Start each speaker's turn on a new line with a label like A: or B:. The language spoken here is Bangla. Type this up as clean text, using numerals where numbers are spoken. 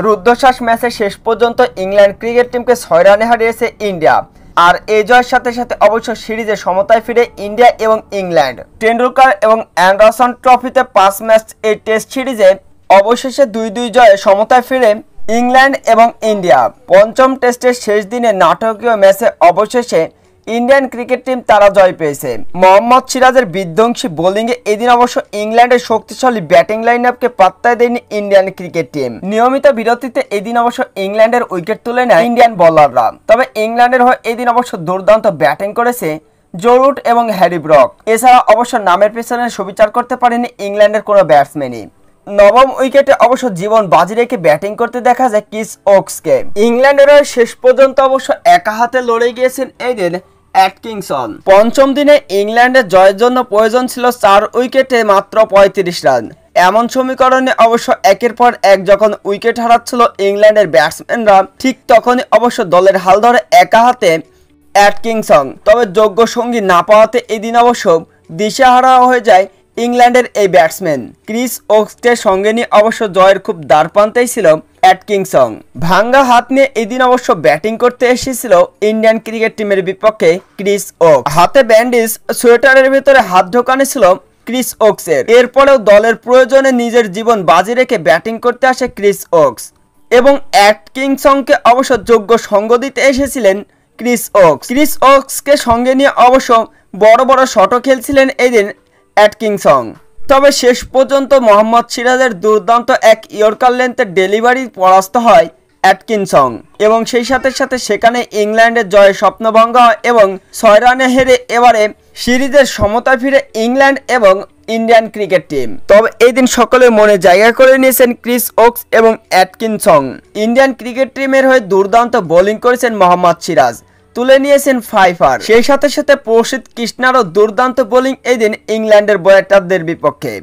A: রুদ্ধশ্বাস ম্যাচে শেষ পর্যন্ত ইংল্যান্ড ক্রিকেট টিমকে 6 রানে হারিয়েছে ইন্ডিয়া। আর এই জয়ের সাথে সাথে অবশ্য সিরিজে সমতায় ফিরে ইন্ডিয়া এবং ইংল্যান্ড। টেন্ডুলকার এবং অ্যান্ডারসন ট্রফিতে 5 ম্যাচ এই টেস্ট সিরিজে অবশেষে 2-2 জয়ে সমতায় ফিরে ইংল্যান্ড এবং ইন্ডিয়া। পঞ্চম টেস্টের শেষ দিনে নাটকীয় ম্যাচে অবশেষে ইন্ডিয়ান ক্রিকেট টিম তারা জয় পেয়েছে। মোহাম্মদ সিরাজের বিধ্বংসী বোলিংয়ে এদিন অবশ্য ইংল্যান্ডের শক্তিশালী ব্যাটিং লাইনআপকে পাত্তাই দেয়নি ইন্ডিয়ান ক্রিকেট টিম। নিয়মিত বিরতিতে এদিন অবশ্য ইংল্যান্ডের উইকেট তুলে নেয় ইন্ডিয়ান বোলাররা। তবে ইংল্যান্ডের হয়ে এদিন অবশ্য দুর্দান্ত ব্যাটিং করেছে জো রুট এবং হ্যারি ব্রক। এছাড়া অবশ্য নামের পেছনে সুবিচার করতে পারেনি ইংল্যান্ডের কোনো ব্যাটসম্যানই। নবম উইকেটে অবশ্য জীবন বাজি রেখে ব্যাটিং করতে দেখা যায় ক্রিস ওকসকে। ইংল্যান্ডের হয়ে শেষ পর্যন্ত অবশ্য একা হাতে লড়ে গিয়েছেন এদিন অ্যাটকিনসন। পঞ্চম দিনে ইংল্যান্ডের জয়ের জন্য প্রয়োজন ছিল 4 উইকেটে মাত্র 35 রান। এমন সমীকরণে অবশ্য একের পর এক যখন উইকেট হারাচ্ছিল ইংল্যান্ডের ব্যাটসম্যানরা, ঠিক তখনই অবশ্য দলের হাল ধরে একা হাতে অ্যাটকিনসন। তবে যোগ্য সঙ্গী না পাওয়াতে এদিন অবশ্য দিশেহারা হয়ে যায় ইংল্যান্ডের এই ব্যাটসম্যান। ক্রিস ওকসকে সঙ্গে নিয়ে অবশ্য জয়ের খুব দ্বারপ্রান্তেই ছিল অ্যাটকিনসন। ভাঙ্গা হাত নিয়ে এদিন অবশ্য ব্যাটিং করতে এসেছিল ইন্ডিয়ান ক্রিকেট টিমের বিপক্ষে ক্রিস ওকস। হাতে ব্যান্ডেজ, সোয়েটারের ভেতরে হাত ঢোকানো ছিল ক্রিস ওকসের। এরপরেও দলের প্রয়োজনে নিজের জীবন বাজি রেখে ব্যাটিং করতে আসে ক্রিস ওকস এবং অ্যাটকিনসনকে অবশ্য যোগ্য সঙ্গ দিতে এসেছিলেন ক্রিস ওকস। ক্রিস ওকসকে সঙ্গে নিয়ে অবশ্য বড় বড় শটও খেলছিলেন এদিন অ্যাটকিনসন। তবে শেষ পর্যন্ত মোহাম্মদ সিরাজের দুর্দান্ত এক ইয়র্কার লেন্থের ডেলিভারি পরাস্ত হয় অ্যাটকিনসন এবং সেই সাথে সাথে সেখানে ইংল্যান্ডের জয়ের স্বপ্নভঙ্গ হয় এবং 6 রানে হেরে এবারে সিরিজের সমতায় ফিরে ইংল্যান্ড এবং ইন্ডিয়ান ক্রিকেট টিম। তবে এই দিন সকলের মনে জায়গা করে নিয়েছেন ক্রিস ওকস এবং অ্যাটকিনসন। ইন্ডিয়ান ক্রিকেট টিমের হয়ে দুর্দান্ত বোলিং করেছেন মোহাম্মদ সিরাজ, তুলে নিয়েছেন 5 সেই সাথে সাথে প্রসিদ্ধ কৃষ্ণারও দুর্দান্ত বোলিং এই দিন ইংল্যান্ডের ব্যাটারদের বিপক্ষে।